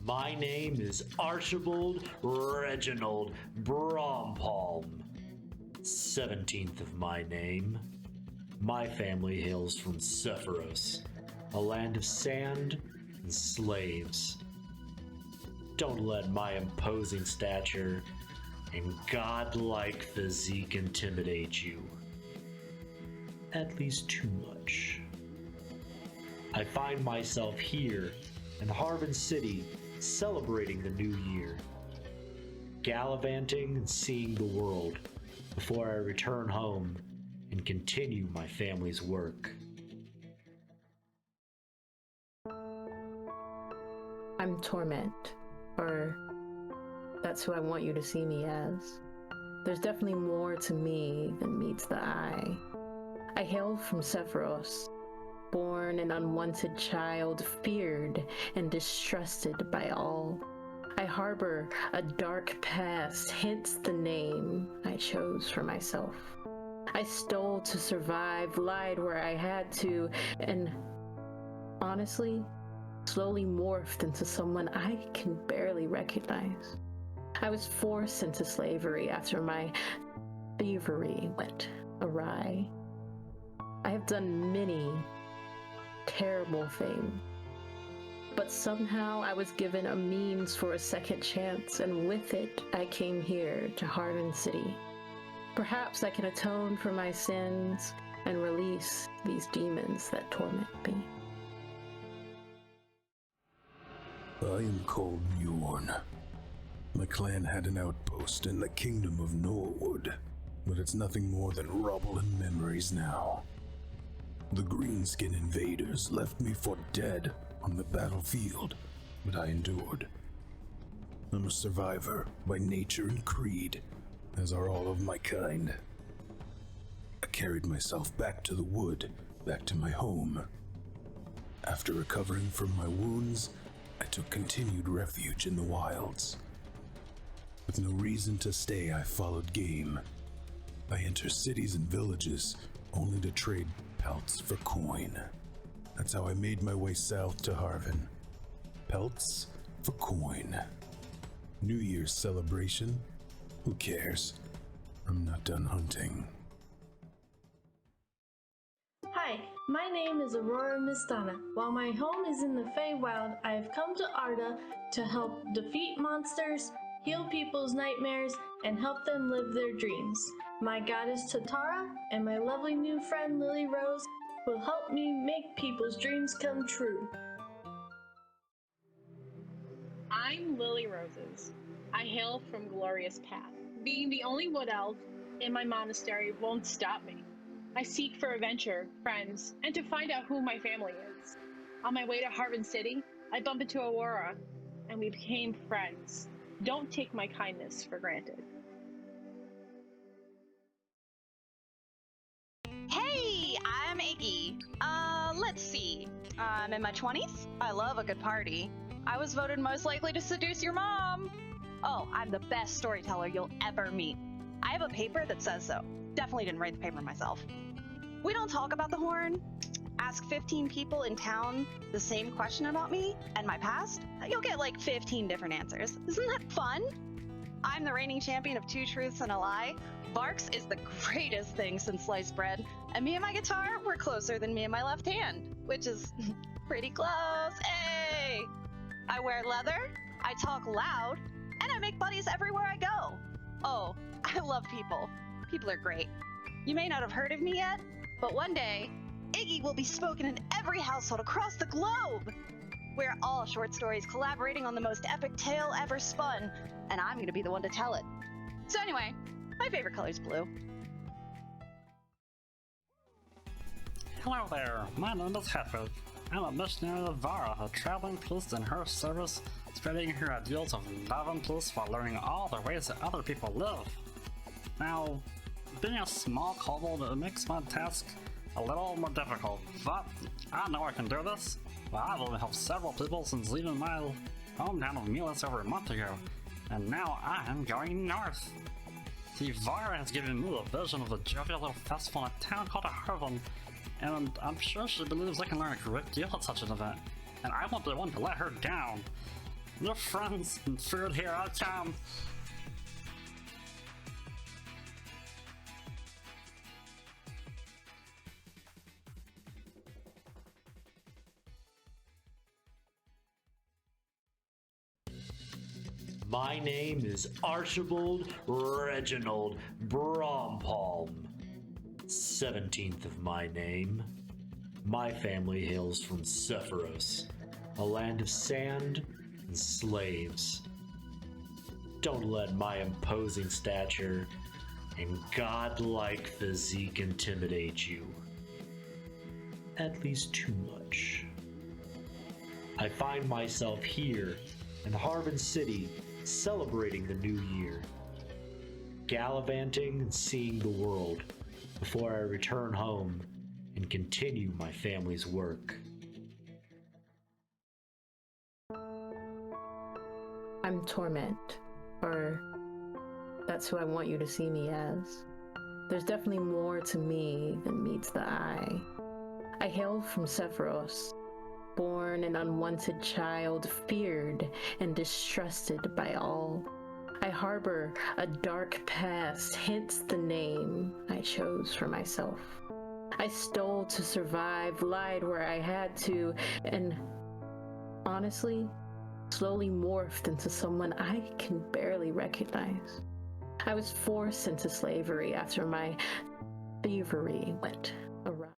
My name is Archibald Reginald Brompalm. 17th of my name. My family hails from Sephiros, a land of sand and slaves. Don't let my imposing stature and godlike physique intimidate you. At least too much. I find myself here in Harvin City celebrating the new year, gallivanting and seeing the world before I return home and continue my family's work. I'm Torment, or that's who I want you to see me as. There's definitely more to me than meets the eye. I hail from Sephiros, born an unwanted child, feared and distrusted by all. I harbor a dark past, hence the name I chose for myself. I stole to survive, lied where I had to, and honestly, slowly morphed into someone I can barely recognize. I was forced into slavery after my thievery went awry. I have done many terrible things, but somehow I was given a means for a second chance, and with it, I came here to Harvin City. Perhaps I can atone for my sins and release these demons that torment me. I am called Bjorn. My clan had an outpost in the kingdom of Norwood, but it's nothing more than rubble and memories now. The greenskin invaders left me for dead on the battlefield, but I endured. I'm a survivor by nature and creed, as are all of my kind. I carried myself back to the wood, back to my home. After recovering from my wounds, I took continued refuge in the wilds. With no reason to stay, I followed game. I enter cities and villages only to trade pelts for coin. That's how I made my way south to Harvin. Pelts for coin. New Year's celebration? Who cares? I'm not done hunting. Hi, my name is Aurora Mistana. While my home is in the Feywild, I have come to Arda to help defeat monsters, heal people's nightmares, and help them live their dreams. My goddess Tatara and my lovely new friend Lily Rose will help me make people's dreams come true. I'm Lily Roses. I hail from Glorious Path. Being the only wood elf in my monastery won't stop me. I seek for adventure, friends, and to find out who my family is. On my way to Harvin City, I bump into Aurora, and we became friends. Don't take my kindness for granted. Hey, I'm Iggy. Let's see. I'm in my 20s. I love a good party. I was voted most likely to seduce your mom. Oh, I'm the best storyteller you'll ever meet. I have a paper that says so. Definitely didn't write the paper myself. We don't talk about the horn. Ask 15 people in town the same question about me and my past. You'll get like 15 different answers. Isn't that fun? I'm the reigning champion of 2 truths and a lie. Barks is the greatest thing since sliced bread. And me and my guitar, we're closer than me and my left hand, which is pretty close. Hey! I wear leather, I talk loud, and I make buddies everywhere I go. Oh, I love people. People are great. You may not have heard of me yet, but one day, Iggy will be spoken in every household across the globe. We're all short stories collaborating on the most epic tale ever spun, and I'm going to be the one to tell it. So anyway, my favorite color is blue. Hello there, my name is Hedwig. I'm a missionary of Vara, a traveling priest in her service, spreading her ideals of love and peace while learning all the ways that other people live. Now, being a small kobold, it makes my task a little more difficult, but I know I can do this. Well, I've only helped several people since leaving my hometown of Milas over a month ago, and now I am going north. The Vara has given me a vision of a jovial little festival in a town called Harvin, and I'm sure she believes I can learn a great deal at such an event, and I won't be one to let her down. Your friends and food here I come. My name is Archibald Reginald Brompalm. 17th of my name. My family hails from Sephiros, a land of sand and slaves. Don't let my imposing stature and godlike physique intimidate you. At least too much. I find myself here in Harbin City celebrating the new year, gallivanting and seeing the world before I return home and continue my family's work. I'm Torment, or that's who I want you to see me as. There's definitely more to me than meets the eye. I hail from Sephiros, born an unwanted child, feared and distrusted by all. I harbor a dark past, hence the name I chose for myself. I stole to survive, lied where I had to, and honestly, slowly morphed into someone I can barely recognize. I was forced into slavery after my thievery went awry.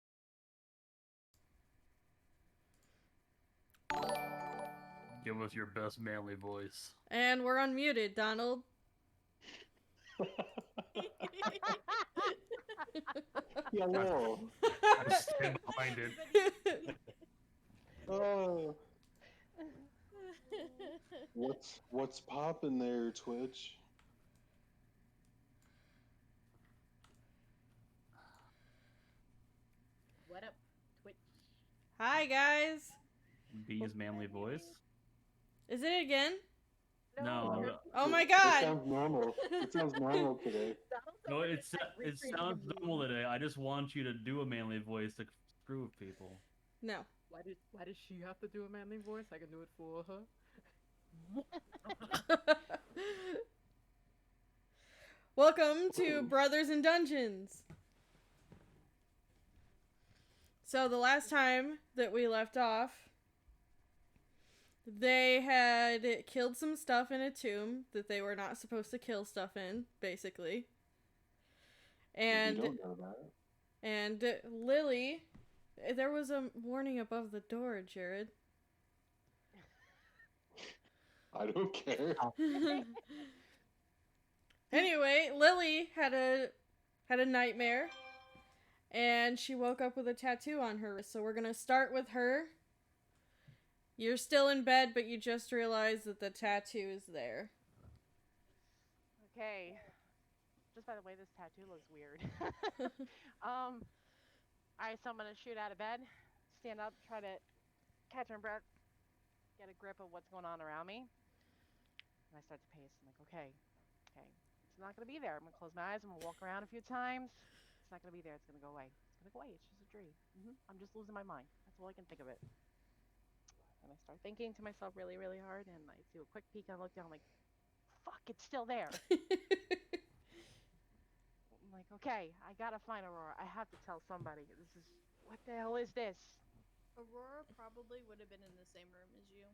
Give us your best manly voice. And we're unmuted, Donald. Hello. I stand behind it. Oh. What's poppin' there, Twitch? What up, Twitch? Hi, guys. B's manly voice. Is it again? No. Oh my It god. sounds normal. It sounds normal today. No, it sounds normal today. I just want you to do a manly voice to screw with people. No. Why does she have to do a manly voice? I can do it for her. Welcome to Brothers in Dungeons. So the last time that we left off, they had killed some stuff in a tomb that they were not supposed to kill stuff in, basically. And You don't know that. and Lily, there was a warning above the door, Jared. I don't care. Anyway, Lily had a nightmare, and she woke up with a tattoo on her wrist. So we're gonna start with her. You're still in bed, but you just realized that the tattoo is there. Okay. Just by the way, this tattoo looks weird. Alright, so I'm gonna shoot out of bed, stand up, try to catch my breath, get a grip of what's going on around me. And I start to pace. I'm like, okay. It's not gonna be there. I'm gonna close my eyes. I'm gonna walk around a few times. It's not gonna be there. It's gonna go away. It's gonna go away. It's just a dream. I'm just losing my mind. That's all I can think of it. And I start thinking to myself really, really hard. And I do a quick peek. I look down. I'm like, fuck, it's still there. I'm like, okay, I gotta find Aurora. I have to tell somebody. What the hell is this? Aurora probably would have been in the same room as you.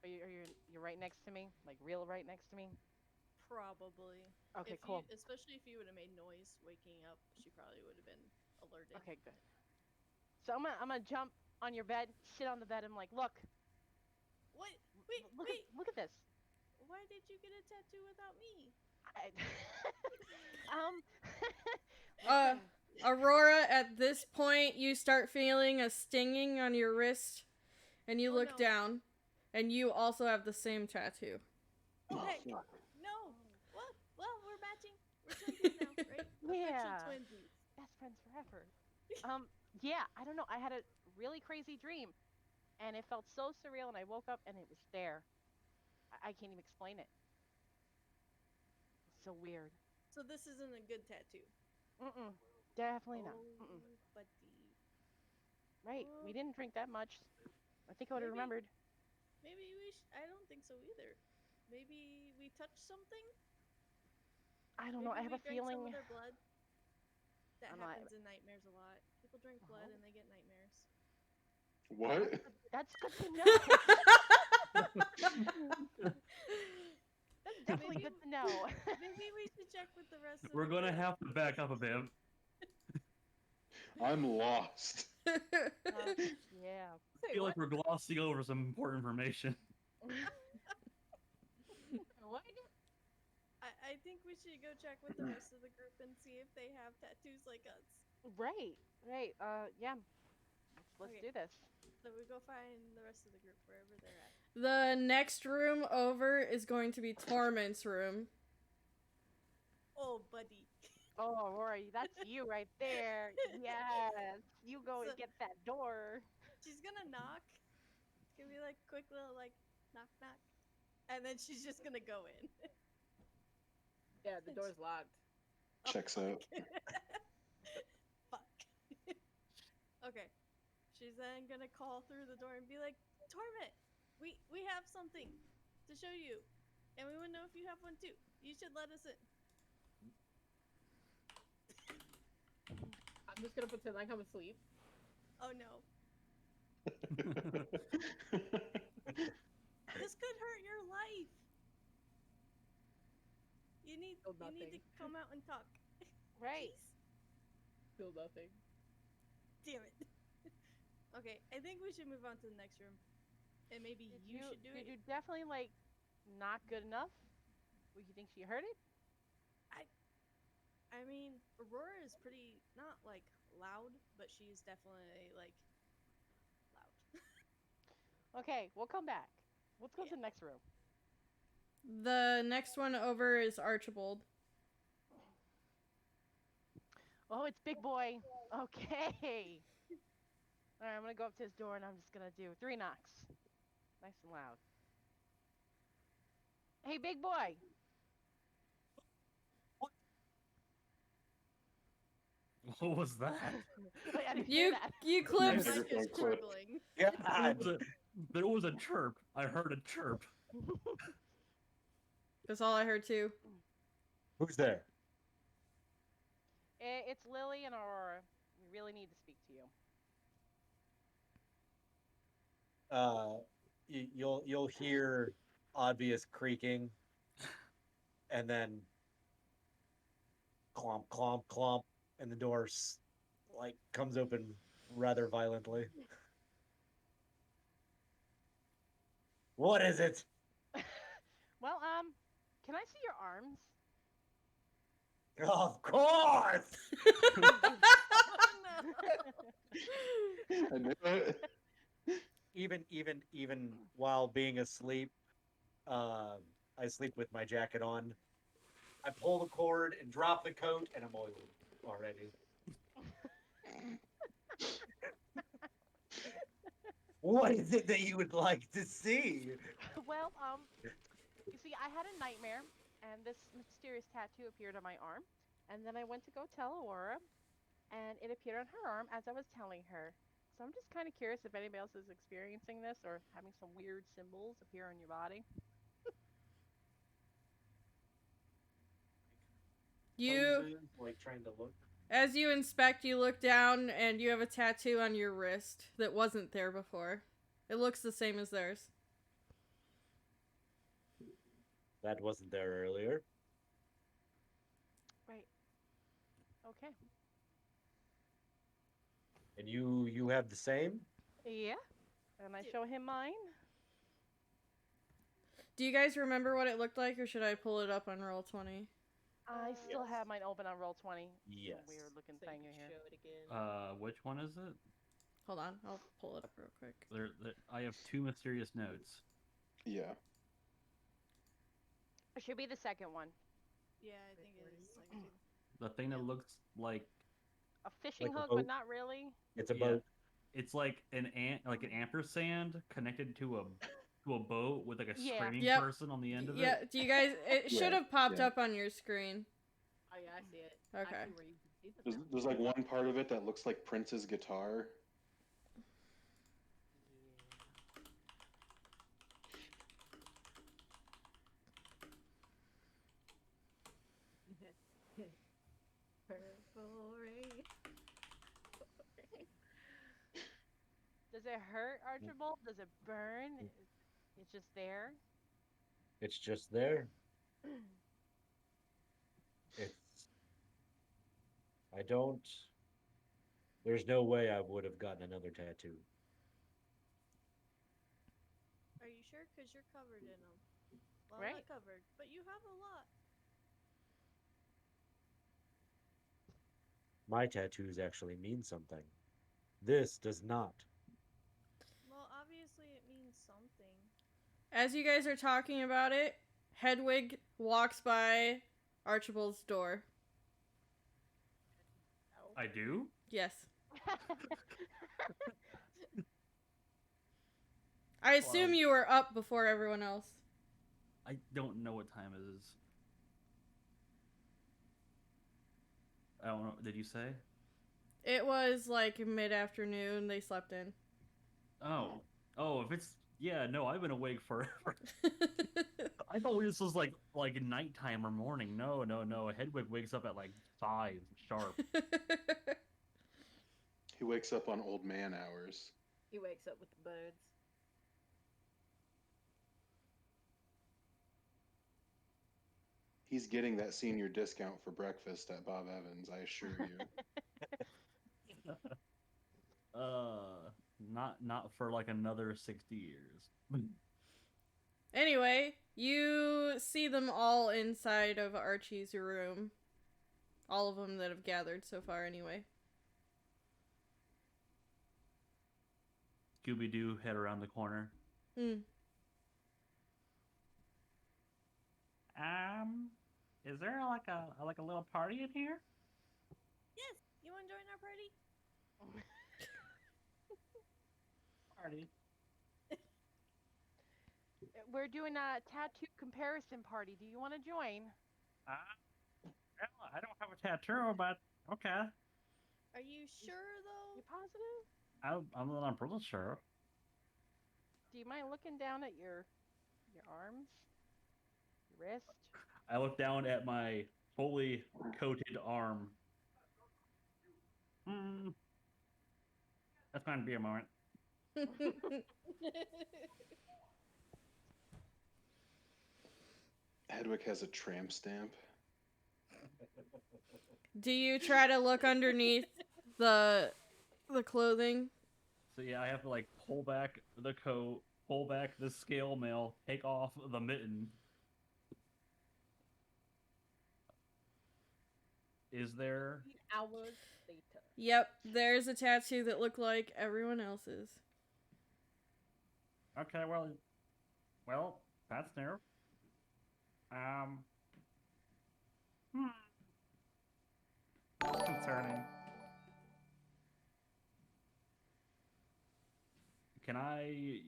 You're right next to me? Like real right next to me? Probably. Okay, cool. Especially if you would have made noise waking up, she probably would have been alerted. Okay, good. So I'm gonna jump on your bed, sit on the bed, and I'm like, look. What? Wait. Look at this. Why did you get a tattoo without me? Aurora, at this point, you start feeling a stinging on your wrist, and you look down, and you also have the same tattoo. Okay. No. Well, we're matching. We're twinsies now, right? Yeah. Official twinsies. Best friends forever. Yeah, I don't know. I had a really crazy dream, and it felt so surreal, and I woke up, and it was there. I can't even explain it. It's so weird. So this isn't a good tattoo. Definitely not. Buddy. Right. We didn't drink that much. I think I would have remembered. Maybe I don't think so either. Maybe we touched something? I don't know. I have Maybe a we drank feeling. some of their blood? That I'm not- happens in nightmares a lot. People drink blood and they get nightmares. What? That's good to know. That's definitely good to know. Maybe we should check with the rest of We're the gonna group. have to back up a bit. I'm lost. Yeah. I feel like we're glossing over some important information. What? I think we should go check with the rest of the group and see if they have tattoos like us. Right. Yeah. Let's Okay. do this. So we go find the rest of the group wherever they're at. The next room over is going to be Torment's room. Oh, buddy. Oh, Rory, that's you right there. Yes. You go and get that door. She's gonna knock. It's gonna be like quick little like knock knock. And then she's just gonna go in. Yeah, the door's locked. Checks out. Fuck. Okay. She's then gonna call through the door and be like, Torment, we have something to show you. And we wanna know if you have one too. You should let us in. I'm just gonna pretend like I'm asleep. Oh no. This could hurt your life. You need to come out and talk. Right. Feel nothing. Damn it. Okay, I think we should move on to the next room. And maybe you should do it. Did you definitely like not good enough? Would you think she heard it? I mean, Aurora is pretty not like loud, but she's definitely like loud. Okay, we'll come back. Let's go to the next room. The next one over is Archibald. Oh, it's Big Boy. Okay. Alright, I'm gonna go up to his door and I'm just gonna do 3 knocks. Nice and loud. Hey, Big Boy. What was that? Wait, I didn't hear that. You clips. There was a chirp. I heard a chirp. That's all I heard too. Who's there? It's Lily and Aurora. We really need to speak to you. You'll hear obvious creaking, and then clomp, clomp, clomp, and the door like comes open rather violently. What is it? Well, can I see your arms? Of course. I knew it. Even while being asleep, I sleep with my jacket on. I pull the cord and drop the coat, and I'm oiled already. What is it that you would like to see? Well, you see, I had a nightmare, and this mysterious tattoo appeared on my arm, and then I went to go tell Aurora, and it appeared on her arm as I was telling her. So I'm just kind of curious if anybody else is experiencing this or having some weird symbols appear on your body. Like trying to look. As you inspect, you look down and you have a tattoo on your wrist that wasn't there before. It looks the same as theirs. That wasn't there earlier. Right. Okay. And you have the same? Yeah. And I show him mine. Do you guys remember what it looked like, or should I pull it up on Roll20? I still have mine open on Roll20. Yes. Weird looking thing in here. Which one is it? Hold on, I'll pull it up real quick. I have 2 mysterious notes. Yeah. It should be the second one. Yeah, I think it is. The thing that looks like A fishing Like a hook, boat? but not really. It's a boat. It's like an ampersand connected to a boat with like a Yeah. screaming Yep. person on the end of it. Yeah, do you guys... It Yeah, should have popped yeah. up on your screen. Oh yeah, I see it. Okay. I see where you can see the There's like one part of it that looks like Prince's guitar. it hurt, Archibald? Does it burn? It's just there? It's just there. It's. I don't. There's no way I would have gotten another tattoo. Are you sure? Because you're covered in them. Well, Right. I'm not covered, but you have a lot. My tattoos actually mean something. This does not. Well, obviously it means something. As you guys are talking about it, Hedwig walks by Archibald's door. I do? Yes. I assume you were up before everyone else. I don't know what time it is. I don't know. Did you say? It was like mid-afternoon. They slept in. Oh. Oh, if it's... Yeah, no, I've been awake forever. I thought this was like nighttime or morning. No. Hedwig wakes up at like 5 sharp. He wakes up on old man hours. He wakes up with the birds. He's getting that senior discount for breakfast at Bob Evans, I assure you. Not for like another 60 years. Anyway, you see them all inside of Archie's room. All of them that have gathered so far, anyway. Scooby-Doo head around the corner. Is there like a little party in here? Yes! You want to join our party? Party. We're doing a tattoo comparison party. Do you want to join? Well, I don't have a tattoo, but okay. Are you sure, though? You positive? I'm pretty sure. Do you mind looking down at your arms? Your wrist? I look down at my fully coated arm. That's going to be a moment. Hedwig has a tramp stamp. Do you try to look underneath the clothing? So yeah, I have to like pull back the coat, pull back the scale mail, take off the mitten. Is there? 8 hours later. Yep, there's a tattoo that looked like everyone else's. Okay, well, that's new. That's concerning. Can I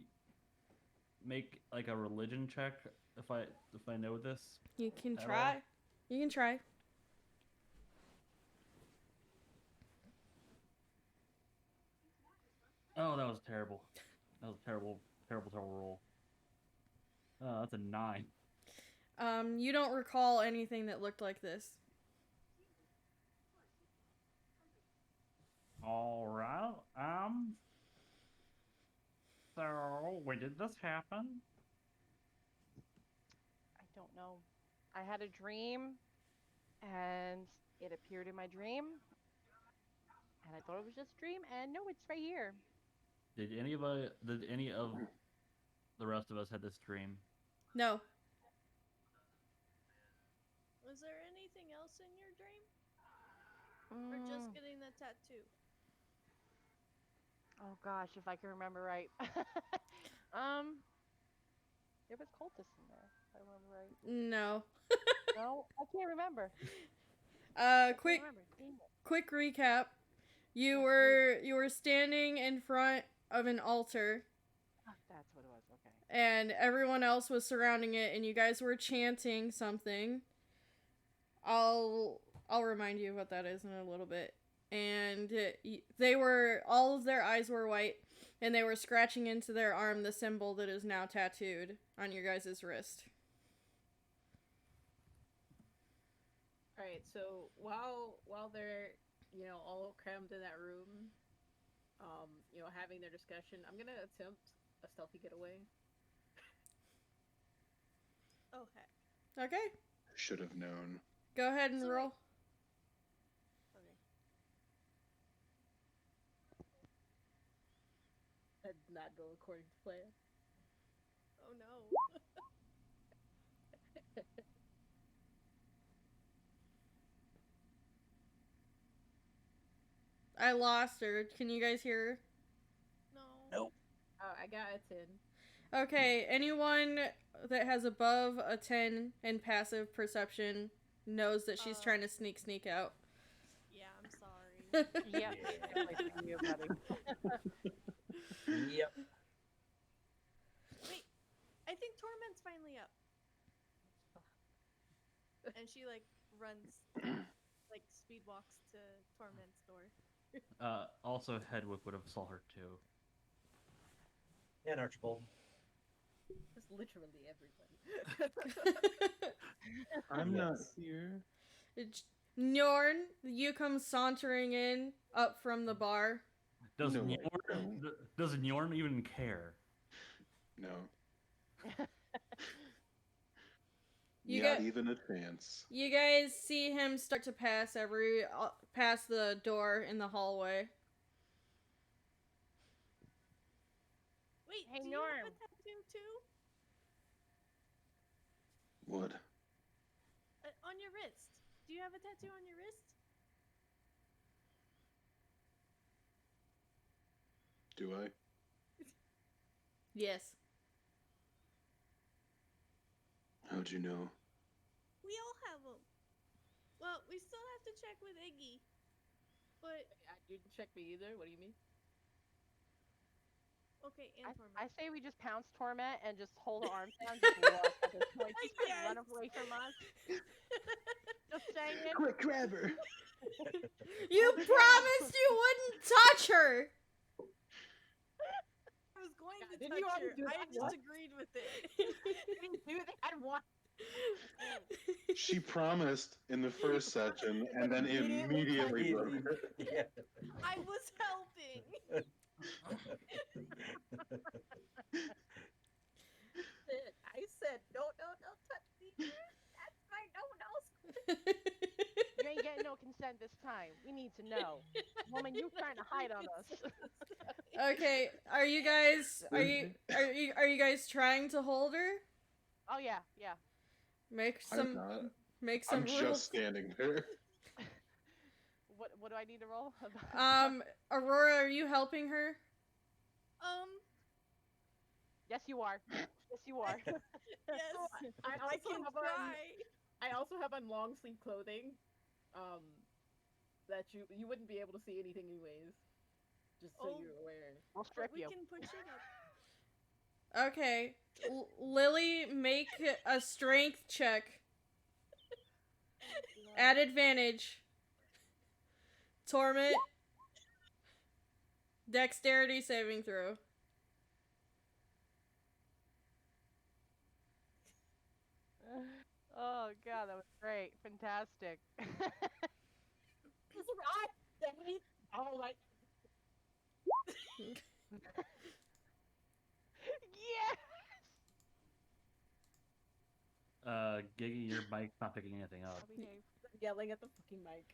make like a religion check if I know this? You can at try. all? You can try. Oh, that was terrible. That was a terrible roll. Oh, that's a 9. You don't recall anything that looked like this. All right. So when did this happen? I don't know. I had a dream, and it appeared in my dream, and I thought it was just a dream, and no, it's right here. Did any of the rest of us had this dream? No. Was there anything else in your dream? Or just getting the tattoo? Oh gosh, if I can remember right. There was cultists in there, if I remember right. No. No, I can't remember. Quick recap. You were standing in front of an altar. Oh, that's what it was. Okay. And everyone else was surrounding it, and you guys were chanting something. I'll remind you of what that is in a little bit. And all of their eyes were white, and they were scratching into their arm the symbol that is now tattooed on your guys' wrist. Alright, so while they're, all crammed in that room, having their discussion, I'm gonna attempt a stealthy getaway. Oh heck. Okay. Should have known. Go ahead and So roll. Okay. That did not go according to plan. Oh no. I lost her. Can you guys hear her? No. Nope. Oh, I got a 10. Okay, anyone that has above a 10 in passive perception knows that she's trying to sneak out. Yeah, I'm sorry. Yep. Definitely you, buddy. Yep. Wait, I think Torment's finally up. And she like runs, like speed walks to Torment's door. Also, Hedwig would have saw her too. And Archibald. Just literally everybody. I'm not here. Njorn, you come sauntering in up from the bar. Does No, I Njorn, does Njorn even care? No. You Not got- even a chance. You guys see him start to pass past the door in the hallway. Wait, Hey, do you Norm. have a tattoo too? What? On your wrist. Do you have a tattoo on your wrist? Do I? Yes. How'd you know? We all have them. Well, we still have to check with Iggy. But You didn't check me either. What do you mean? okay, and Torment. I say we just pounce Torment and just hold her arms down. Just look at this point. She's trying to run away from us. Just saying. Quick, grab her! You promised you wouldn't touch her! I was going to didn't you touch already her. do I that just once? agreed with it. We didn't do that one. She promised in the first session and then immediately broke it. Yeah. I was helping. I said, no, don't touch me. That's fine. No one else. You ain't getting no consent this time. We need to know. Woman, you trying to hide on us. Okay, are you guys trying to hold her? Oh yeah. Make I'm some not. some I'm rules. just standing there. What do I need to roll? Aurora, are you helping her? Yes, you are. Yes, you are. Yes, I I also can have try. I also have on long sleeve clothing. That you wouldn't be able to see anything anyways. Just so Oh. you're aware. We'll But strip we you. can push it up. Okay. Lily, make a strength check. At advantage. Torment. Dexterity saving throw. Oh god, that was great. Fantastic. Oh my. Yeah. Giggy, your mic's not picking anything up. I'll behave. Yelling at the fucking mic.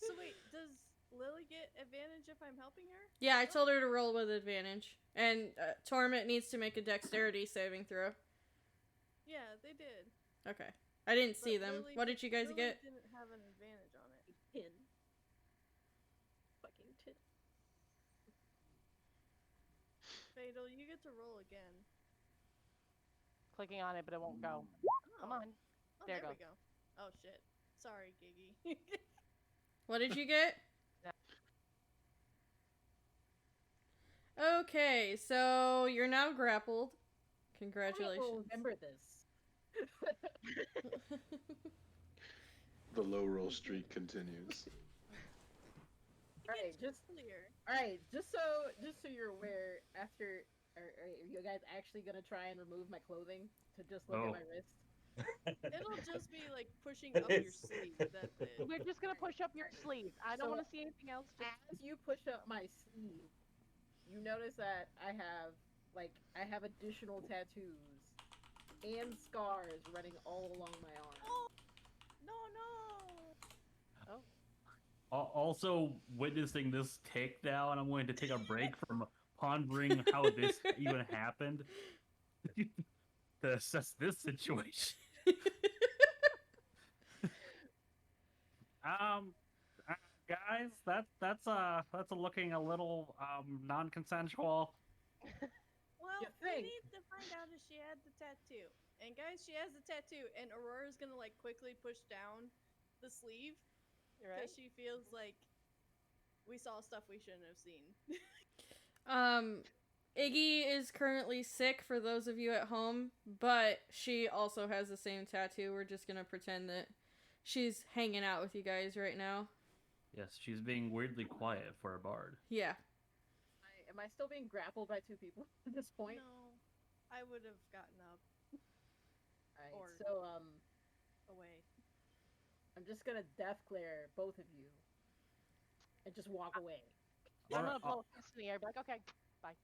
So wait, does Lily get advantage if I'm helping her? Yeah, I told her to roll with advantage. And Torment needs to make a dexterity saving throw. Yeah, they did. Okay. I didn't see But them. Lily- What did you guys Lily get? didn't have an advantage on it. 10. Fucking 10. Fatal, you get to roll again. Clicking on it, but it won't go. Come Oh. on. Oh, There there you we go. Oh shit. Sorry, Giggy. What did you get? Okay, so you're now grappled. I will Congratulations. remember this. The low roll streak continues. Alright, just clear. Alright, just so you're aware, after are you guys actually gonna try and remove my clothing to just look Oh. at my wrist? It'll just be like pushing up your sleeve. That's it. We're just gonna push up your sleeve. I don't So, want to see anything else. Just as you push up my sleeve, you notice that I have additional tattoos and scars running all along my arm. Oh no no! Also, witnessing this takedown, I'm going to take a break from pondering how this even happened to assess this situation. Um, guys, that's looking a little non-consensual. Well, we need to find out if she had the tattoo. And guys, she has the tattoo, and Aurora's gonna like quickly push down the sleeve right. because she feels like we saw stuff we shouldn't have seen. Iggy is currently sick for those of you at home, but she also has the same tattoo. We're just gonna pretend that she's hanging out with you guys right now. Yes, she's being weirdly quiet for a bard. Yeah. Am I still being grappled by two people at this point? No, I would have gotten up. Alright, Or so away. I'm just gonna death glare both of you and just walk away. I'm gonna blow a fist in the air. Be like, okay, bye.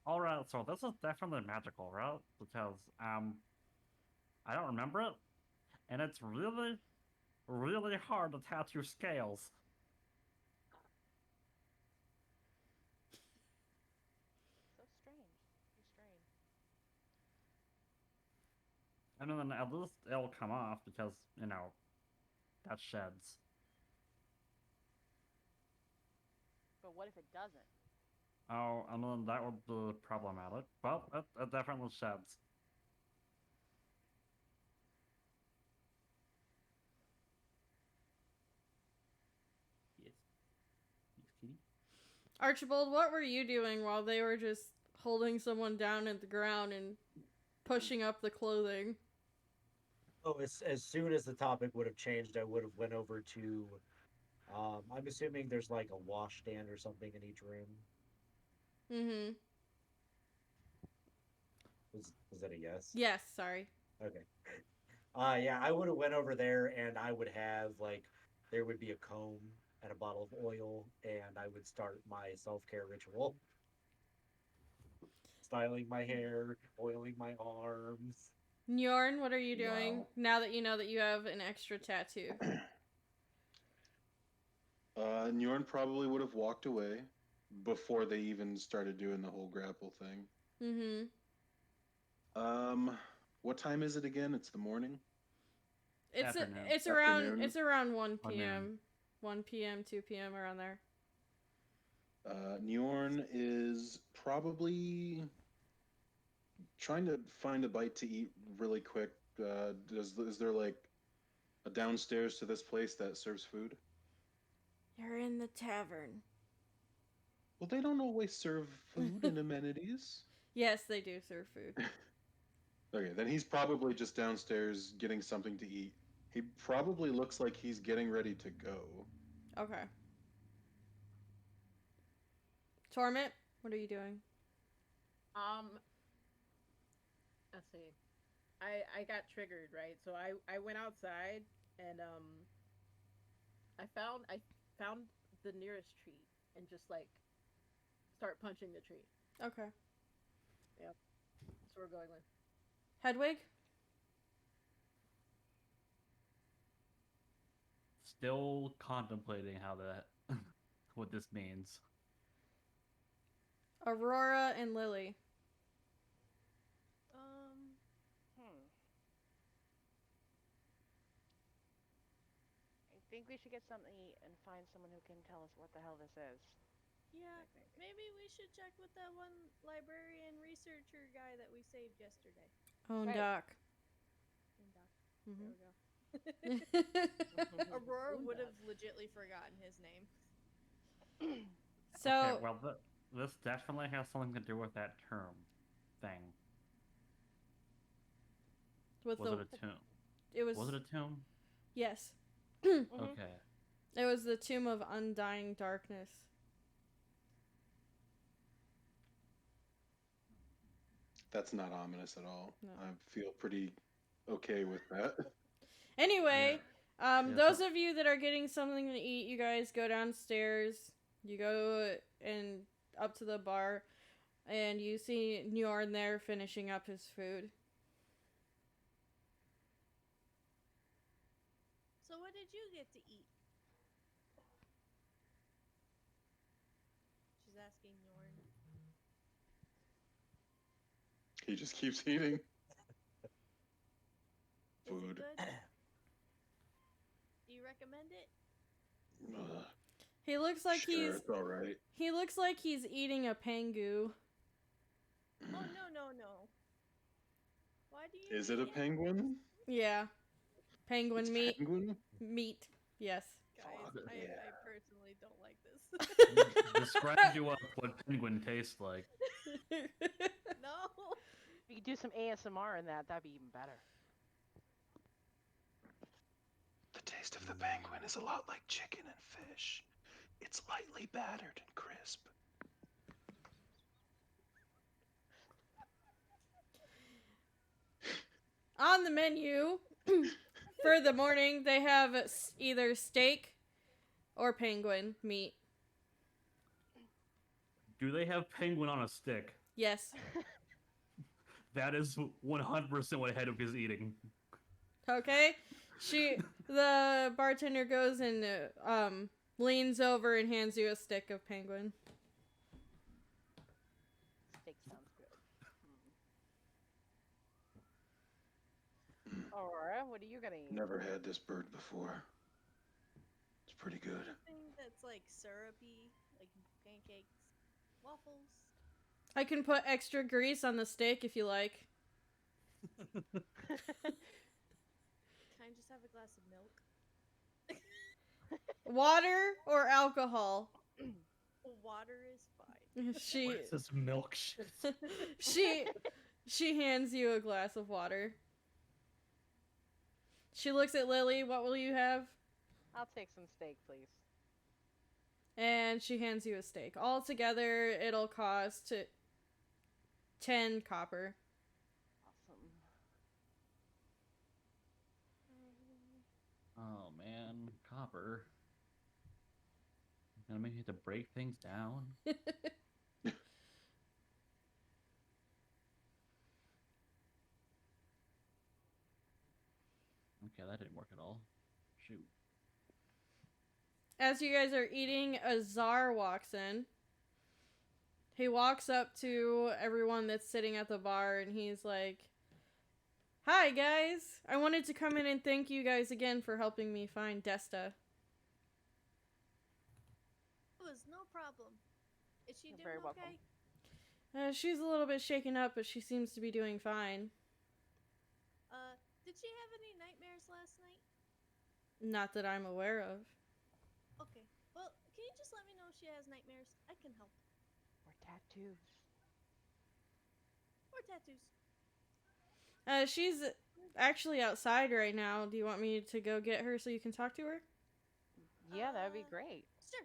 All right, so this is definitely magical, right? Because I don't remember it, and it's really, really hard to tattoo scales. So strange. So strange. I mean, then at least it'll come off because that sheds. But what if it doesn't? Oh, I mean that would be problematic, but it definitely sheds. Yes. Yes, kitty. Archibald, what were you doing while they were just holding someone down at the ground and pushing up the clothing? Oh, as soon as the topic would have changed, I would have went over to. I'm assuming there's like a washstand or something in each room. Mm-hmm. Was that a yes? Yes, sorry. Okay. Yeah, I would have went over there and I would have there would be a comb and a bottle of oil, and I would start my self-care ritual. Styling my hair, oiling my arms. Njorn, what are you doing now that you know that you have an extra tattoo? Njorn probably would have walked away before they even started doing the whole grapple thing. Mm-hmm. What time is it again? It's the morning? It's around 1 p.m. 1 p.m., 2 p.m. around there. Njorn is probably trying to find a bite to eat really quick. Is there like a downstairs to this place that serves food? You're in the tavern. Well, they don't always serve food and amenities. Yes, they do serve food. Okay, then he's probably just downstairs getting something to eat. He probably looks like he's getting ready to go. Okay. Torment, what are you doing? Let's see. I got triggered, right? So I went outside and I found the nearest tree and just start punching the tree. Okay. Yep. That's what we're going with. Hedwig? Still contemplating how what this means. Aurora and Lily. I think we should get something to eat and find someone who can tell us what the hell this is. Yeah, maybe we should check with that one librarian researcher guy that we saved yesterday. Doc. There we go. Aurora would have legitly forgotten his name. So, okay, well, this definitely has something to do with that term thing. Was it a tomb? Was it a tomb? Yes. Okay. It was the Tomb of Undying Darkness. That's not ominous at all. No. I feel pretty okay with that. Anyway, Yeah, those so- of you that are getting something to eat, you guys go downstairs. You go and up to the bar, and you see Njorn there finishing up his food. So what did you get to eat? She's asking Norn. He just keeps eating. Is Food. it good? Do you recommend it? Ugh, He looks like sure, it's all right. he looks like he's eating a pangu. Oh no. Why do you? Is it a eat penguin? Yeah, penguin It's meat. penguin? Meat. Yes. Guys, I yeah. personally don't like this. Describe to us what penguin tastes like. No. You could do some ASMR in that. That'd be even better. The taste of the penguin is a lot like chicken and fish. It's lightly battered and crisp. On the menu for the morning, they have either steak or penguin meat. Do they have penguin on a stick? Yes. That is 100% what Hedwig is eating. Okay. The bartender goes and leans over and hands you a stick of penguin. Steak sounds good. Aurora, what are you gonna eat? Never had this bird before. It's pretty good. Thing that's like syrupy, like pancakes, waffles. I can put extra grease on the steak if you like. Can I just have a glass of milk? Water or alcohol? Water is fine. She What is this milk shit? she hands you a glass of water. She looks at Lily. What will you have? I'll take some steak, please. And she hands you a steak. All together, it'll cost 10 copper. Awesome. Oh man, copper. Gonna make me have to break things down. Okay, that didn't work at all. Shoot. As you guys are eating, a czar walks in. He walks up to everyone that's sitting at the bar and he's like, "Hi guys, I wanted to come in and thank you guys again for helping me find Desta." It was no problem. Is she You're doing very okay? welcome. She's a little bit shaken up, but she seems to be doing fine. Did she have any nightmares last night? Not that I'm aware of. Okay. Well, can you just let me know if she has nightmares? I can help. Or tattoos. Or tattoos. She's actually outside right now. Do you want me to go get her so you can talk to her? Yeah, that'd be great. Sure.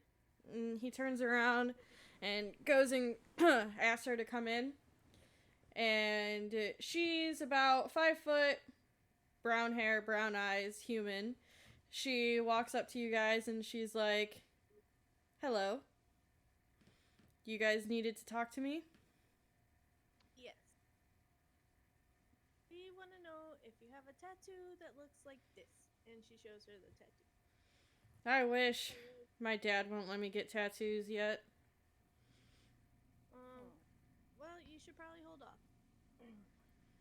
And he turns around and goes and asks her to come in. And she's about 5 foot, brown hair, brown eyes, human. She walks up to you guys and she's like, "Hello. You guys needed to talk to me?" Yes. We want to know if you have a tattoo that looks like this. And she shows her the tattoo. I wish. My dad won't let me get tattoos yet. Well, you should probably hold off.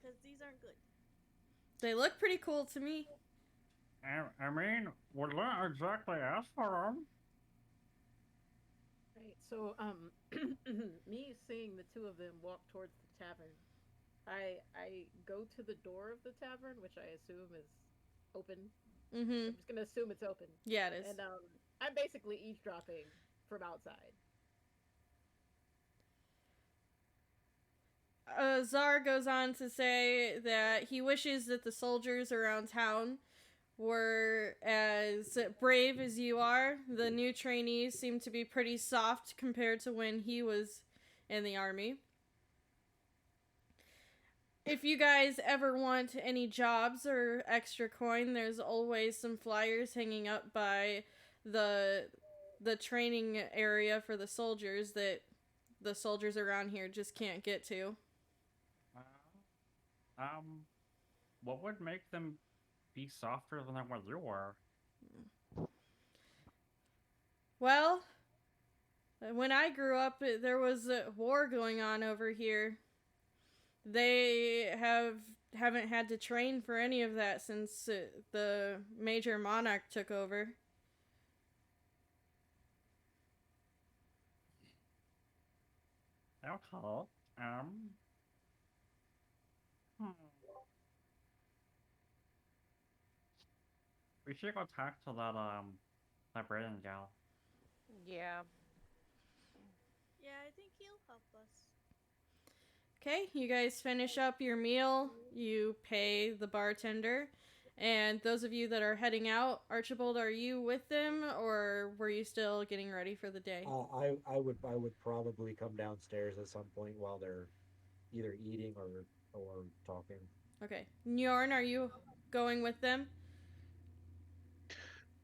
Because these aren't good. They look pretty cool to me. I mean, we didn't exactly ask for them. Right. So, me seeing the two of them walk towards the tavern, I go to the door of the tavern, which I assume is open. Mm-hmm. I'm just gonna assume it's open. Yeah, it is. And I'm basically eavesdropping from outside. Czar goes on to say that he wishes that the soldiers around town were as brave as you are. The new trainees seem to be pretty soft compared to when he was in the army. if you guys ever want any jobs or extra coin, there's always some flyers hanging up by the training area for the soldiers that the soldiers around here just can't get to. What would make them be softer than what you were? Well, when I grew up, there was a war going on over here. They haven't had to train for any of that since the major monarch took over. Okay. We should go talk to that librarian gal. Yeah. Yeah, I think he'll help us. Okay, you guys finish up your meal, you pay the bartender, and those of you that are heading out, Archibald, are you with them, or were you still getting ready for the day? I would probably come downstairs at some point while they're either eating or talking. Okay. Njorn, are you going with them?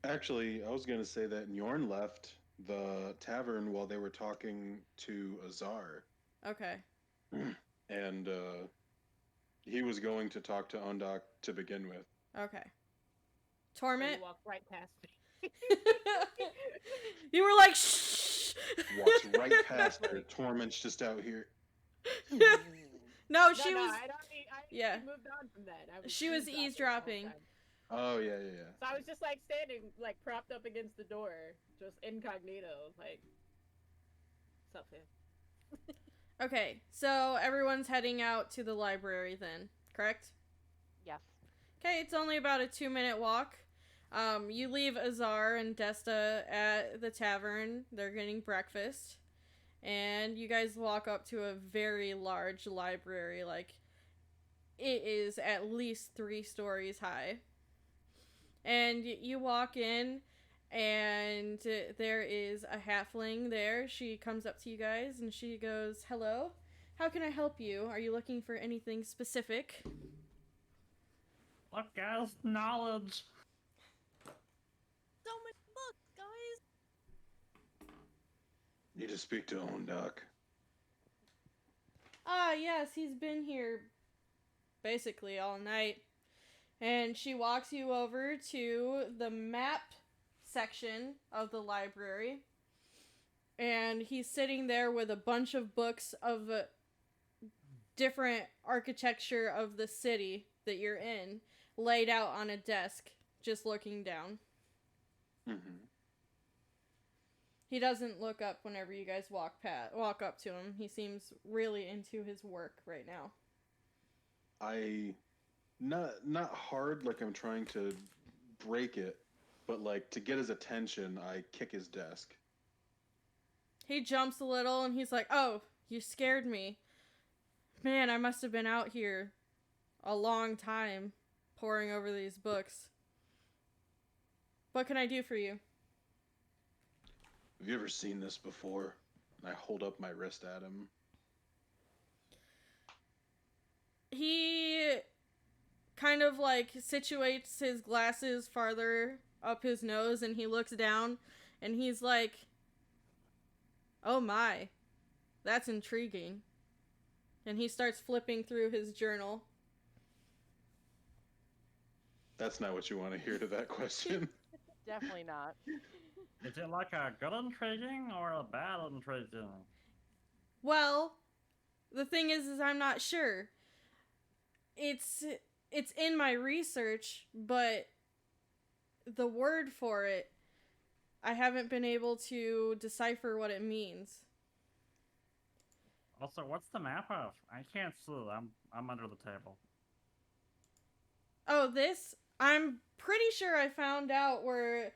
Actually, I was going to say that Njorn left the tavern while they were talking to Azar. Okay. And he was going to talk to Undock to begin with. Okay. Torment? You walked right past me. You were like, shh! Walks right past her. Torment's just out here. No, she was. I yeah. moved on from that. She was eavesdropping. Oh, yeah. So I was just like standing, like propped up against the door, just incognito, like, what's up, man? Okay, so everyone's heading out to the library then, correct? Yes. Okay, it's only about a 2-minute walk. You leave Azar and Desta at the tavern. They're getting breakfast. And you guys walk up to a very large library. Like, it is at least 3 stories high. And you walk in, and there is a halfling there. She comes up to you guys, and she goes, "Hello, how can I help you? Are you looking for anything specific?" Look, guys, knowledge. So many books, guys. Need to speak to Undock. Ah, yes, he's been here basically all night. And she walks you over to the map section of the library. And he's sitting there with a bunch of books of different architecture of the city that you're in, laid out on a desk, just looking down. Mm-hmm. He doesn't look up whenever you guys walk up to him. He seems really into his work right now. Not hard, like I'm trying to break it, but like to get his attention, I kick his desk. He jumps a little and he's like, "Oh, you scared me. Man, I must have been out here a long time poring over these books. What can I do for you?" Have you ever seen this before? And I hold up my wrist at him. He kind of like situates his glasses farther up his nose and he looks down and he's like, "Oh my, that's intriguing." And he starts flipping through his journal. That's not what you want to hear to that question. Definitely not. Is it like a good intriguing or a bad intriguing? Well, the thing is I'm not sure. It's in my research, but the word for it, I haven't been able to decipher what it means. Also, what's the map of? I can't see. I'm under the table. Oh, this? I'm pretty sure I found out where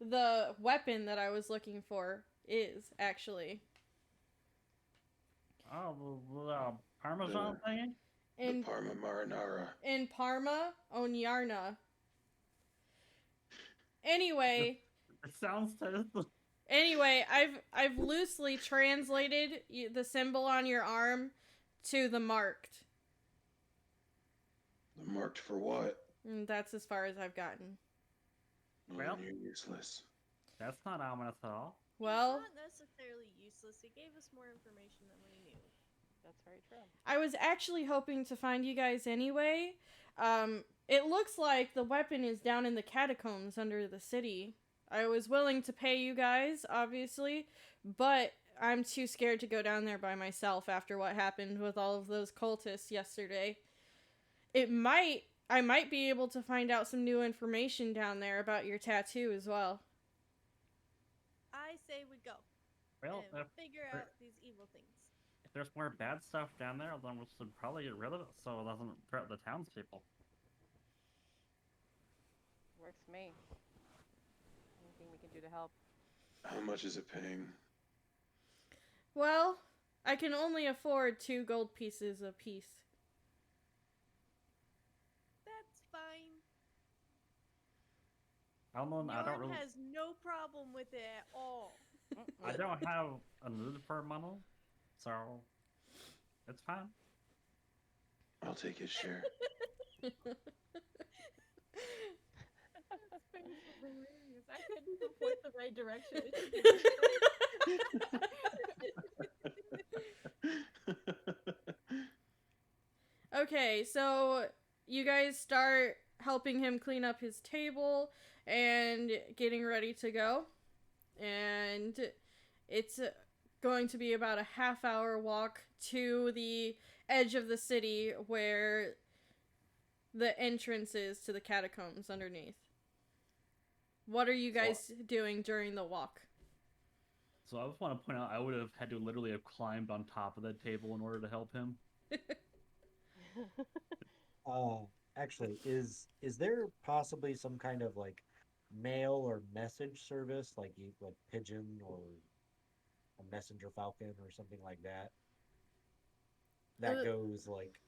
the weapon that I was looking for is, actually. Oh, the Parmesan thingy? In Parma Marinara. In Parma Onyarna. Anyway. It sounds tasty. Anyway, I've loosely translated the symbol on your arm to the marked. Marked for what? That's as far as I've gotten. Well, you're useless. That's not ominous at all. Well, He's not necessarily useless. He gave us more information than we knew. That's very true. I was actually hoping to find you guys anyway. It looks like the weapon is down in the catacombs under the city. I was willing to pay you guys, obviously, but I'm too scared to go down there by myself after what happened with all of those cultists yesterday. I might be able to find out some new information down there about your tattoo as well. I say we go. Well, and figure out these evil things. If there's more bad stuff down there, then we should probably get rid of it so it doesn't threaten the townspeople. Works for me. Anything we can do to help? How much is it paying? Well, I can only afford 2 gold pieces apiece. That's fine. Almond, I don't really. has no problem with it at all. I don't have a need for money, so it's fine. I'll take his share. That's hilarious. I couldn't even point the right direction. Okay, so you guys start helping him clean up his table and getting ready to go. And it's going to be about a half-hour walk to the edge of the city where the entrance is to the catacombs underneath. What are you guys doing during the walk? So I just want to point out I would have had to literally have climbed on top of that table in order to help him. Actually, is there possibly some kind of like mail or message service, like pigeon or a messenger falcon or something like that, that goes like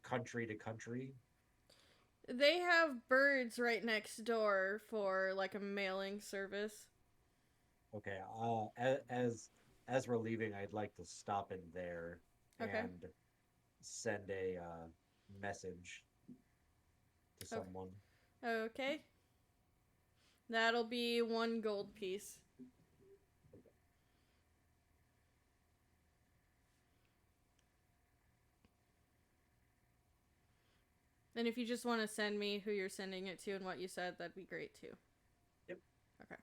country to country? They have birds right next door for like a mailing service. Okay. As we're leaving, I'd like to stop in there and send a message to someone. Okay. That'll be 1 gold piece. And if you just want to send me who you're sending it to and what you said, that'd be great too. Yep. Okay.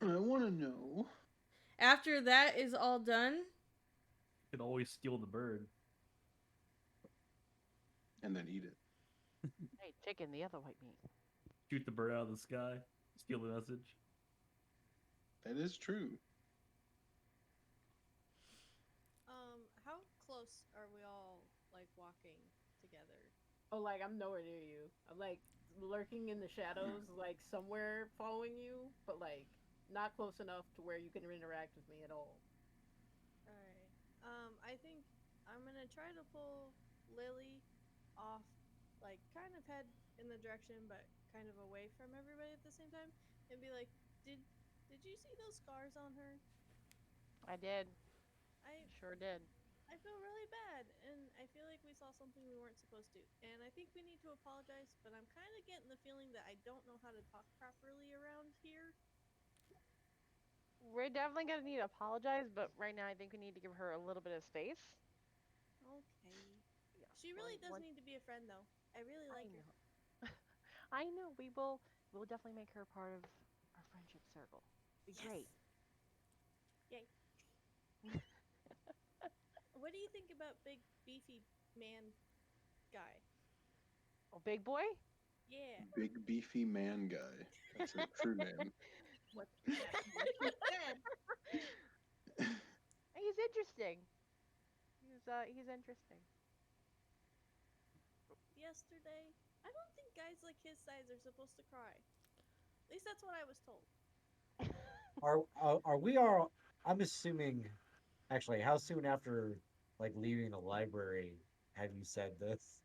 I want to know. After that is all done, You could always steal the bird. And then eat it. Hey, chicken, the other white meat. Shoot the bird out of the sky. Steal the message. That is true. How close are we all like walking together? Oh, like I'm nowhere near you. I'm like lurking in the shadows, like somewhere following you, but like not close enough to where you can interact with me at all. Alright. I think I'm gonna try to pull Lily off, like kind of head in the direction, but kind of away from everybody at the same time, and be like, "Did you see those scars on her? I did. I Sure did. I feel really bad, and I feel like we saw something we weren't supposed to, and I think we need to apologize. But I'm kind of getting the feeling that I don't know how to talk properly around here." We're definitely gonna need to apologize, but right now I think we need to give her a little bit of space. Okay. She really does need to be a friend, though. I really like her. I know. We'll definitely make her part of our friendship circle. Be great. Yay. What do you think about big beefy man guy? Oh, big boy? Yeah. Big beefy man guy. That's a true name. What? He's interesting. He's interesting. Yesterday, I don't think guys like his size are supposed to cry. At least that's what I was told. Are we all? I'm assuming. Actually, how soon after like leaving the library have you said this?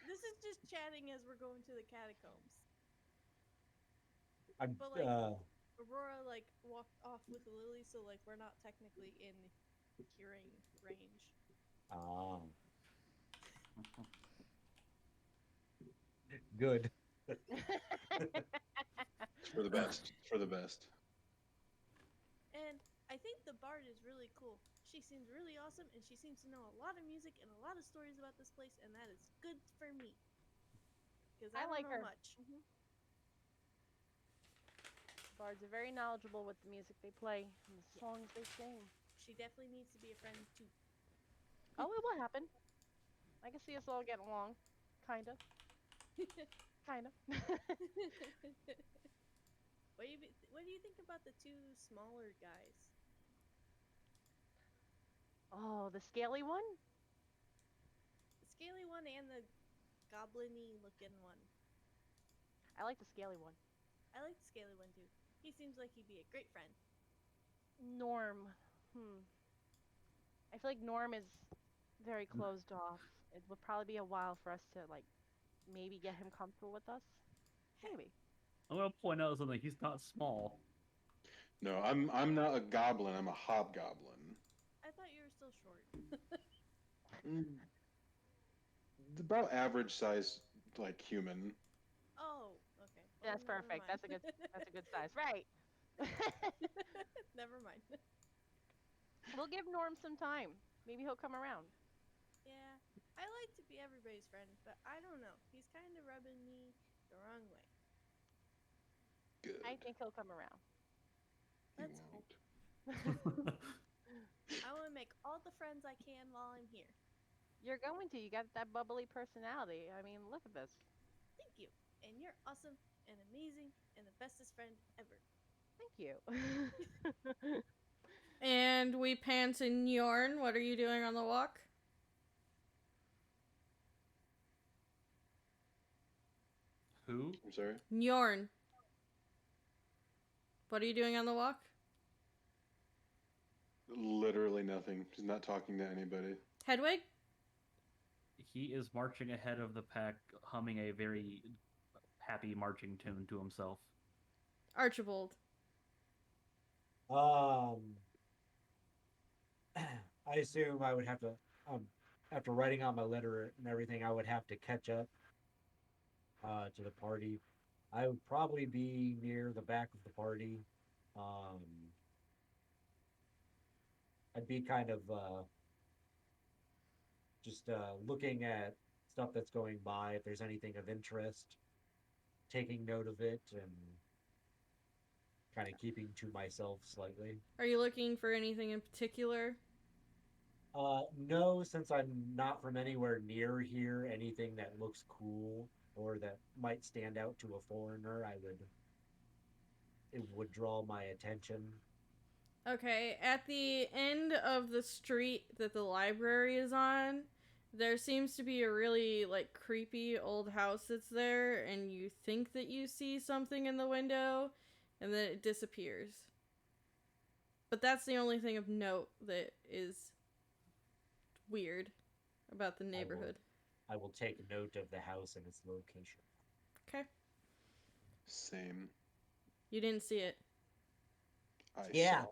This is just chatting as we're going to the catacombs. I'm. But like, Aurora like walked off with Lily, so like we're not technically in hearing range. Good. It's for the best. It's for the best. And I think the bard is really cool. She seems really awesome, and she seems to know a lot of music and a lot of stories about this place, and that is good for me. Because I don't like know her. much. Bards are very knowledgeable with the music they play and the songs they sing. She definitely needs to be a friend too. Oh, it will happen. I can see us all getting along. Kind of. Kind of. What do you think about the two smaller guys? Oh, the scaly one? The scaly one and the goblin-y looking one. I like the scaly one. I like the scaly one too. He seems like he'd be a great friend. Norm. I feel like Norm is very closed off. It would probably be a while for us to, like, maybe get him comfortable with us. Maybe. I'm gonna point out something. He's not small. No, I'm not a goblin. I'm a hobgoblin. I thought you were still short. About average size, like human. Oh, okay. Well, that's perfect. That's a good size. Right. Never mind. We'll give Norm some time. Maybe he'll come around. Yeah, I like to be everybody's friend, but I don't know. He's kind of rubbing me the wrong way. Good. I think he'll come around. Let's hope. I want to make all the friends I can while I'm here. You're going to. You got that bubbly personality. I mean, look at this. Thank you. And you're awesome and amazing and the bestest friend ever. Thank you. And we pan to Nyorn. What are you doing on the walk? Who? I'm sorry? Nyorn. What are you doing on the walk? Literally nothing. He's not talking to anybody. Hedwig? He is marching ahead of the pack, humming a very happy marching tune to himself. Archibald. I assume I would have to, after writing out my letter and everything, I would have to catch up to the party. I would probably be near the back of the party. I'd be kind of just looking at stuff that's going by, if there's anything of interest, taking note of it, and kind of keeping to myself slightly. Are you looking for anything in particular? No, since I'm not from anywhere near here, anything that looks cool or that might stand out to a foreigner, it would draw my attention. Okay, at the end of the street that the library is on, there seems to be a really, like, creepy old house that's there, and you think that you see something in the window, and then it disappears. But that's the only thing of note that is weird about the neighborhood. I will take note of the house and its location. Okay. Same. You didn't see it. I Yeah. saw it.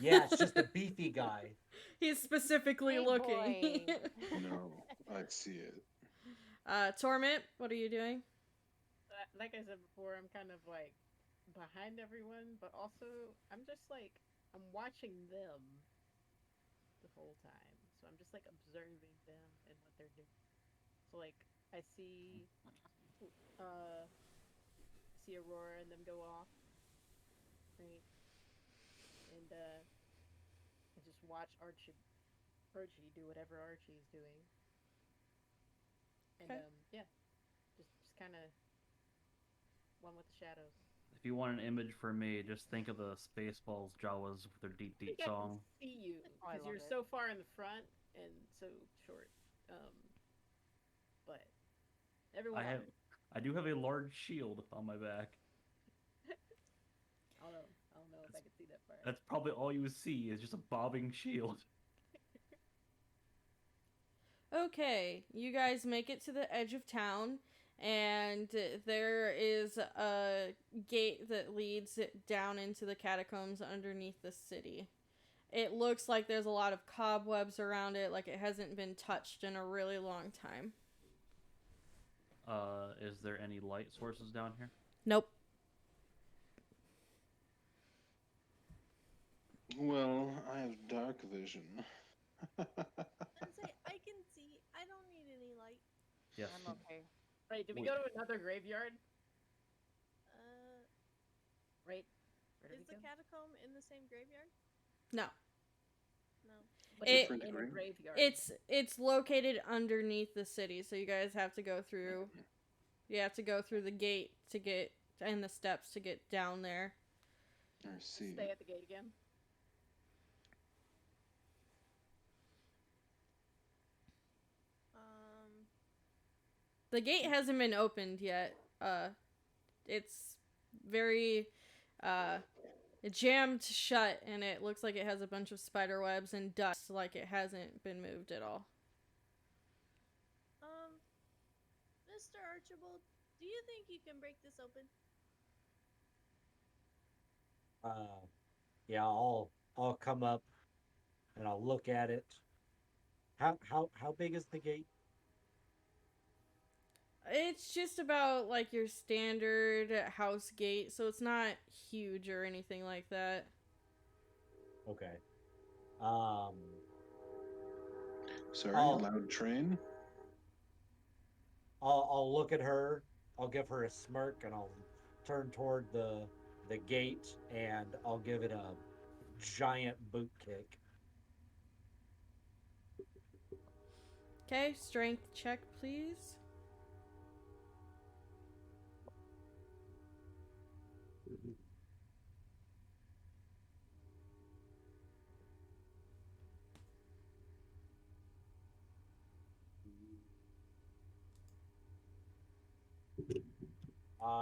Yeah, it's just a beefy guy. He's specifically Hey, looking. No, I see it. Torment, what are you doing? Like I said before, I'm kind of like behind everyone, but also I'm just like, I'm watching them the whole time. So I'm just like observing them and what they're doing. So like I see Aurora and them go off, right? And I just watch Archie do whatever Archie's doing. And Okay. yeah, just kind of one with the shadows. If you want an image for me, just think of the Spaceballs Jawas with their Deep Deep I song. can see you Oh, I because love you're it. so far in the front and so short. But everyone, I do have a large shield on my back. I don't know if I can see that far. That's probably all you see is just a bobbing shield. Okay, you guys make it to the edge of town, and there is a gate that leads down into the catacombs underneath the city. it looks like there's a lot of cobwebs around it, like it hasn't been touched in a really long time. Is there any light sources down here? Nope. Well, I have dark vision. I'd say I can see. I don't need any light. Yes. I'm okay. Right, did we go to another graveyard? Right? Where did Is we the go? catacomb in the same graveyard? No. No. But It- in a graveyard. It's located underneath the city, so you guys have to go through. You have to go through the gate to get and the steps to get down there. I see. Stay at the gate again. The gate hasn't been opened yet. It's very jammed shut, and it looks like it has a bunch of spider webs and dust, like it hasn't been moved at all. Mr. Archibald, do you think you can break this open? Yeah, I'll come up and I'll look at it. How big is the gate? It's just about like your standard house gate, so it's not huge or anything like that. Okay. Sorry, I'll- loud train. I'll look at her. I'll give her a smirk, and I'll turn toward the gate, and I'll give it a giant boot kick. Okay, strength check, please.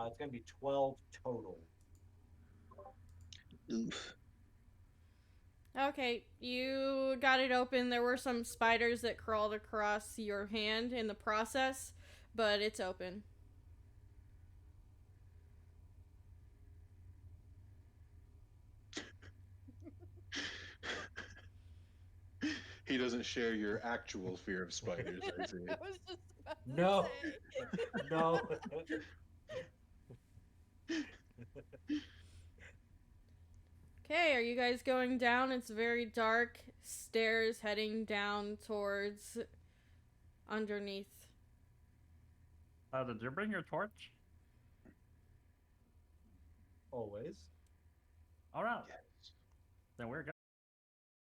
It's gonna be 12 total. Oof. Okay, you got it open. There were some spiders that crawled across your hand in the process, but it's open. He doesn't share your actual fear of spiders, I see. I was just about to No. say. No. Okay, are you guys going down? It's very dark. Stairs heading down towards underneath. Did you bring your torch? Always. All right. Then we're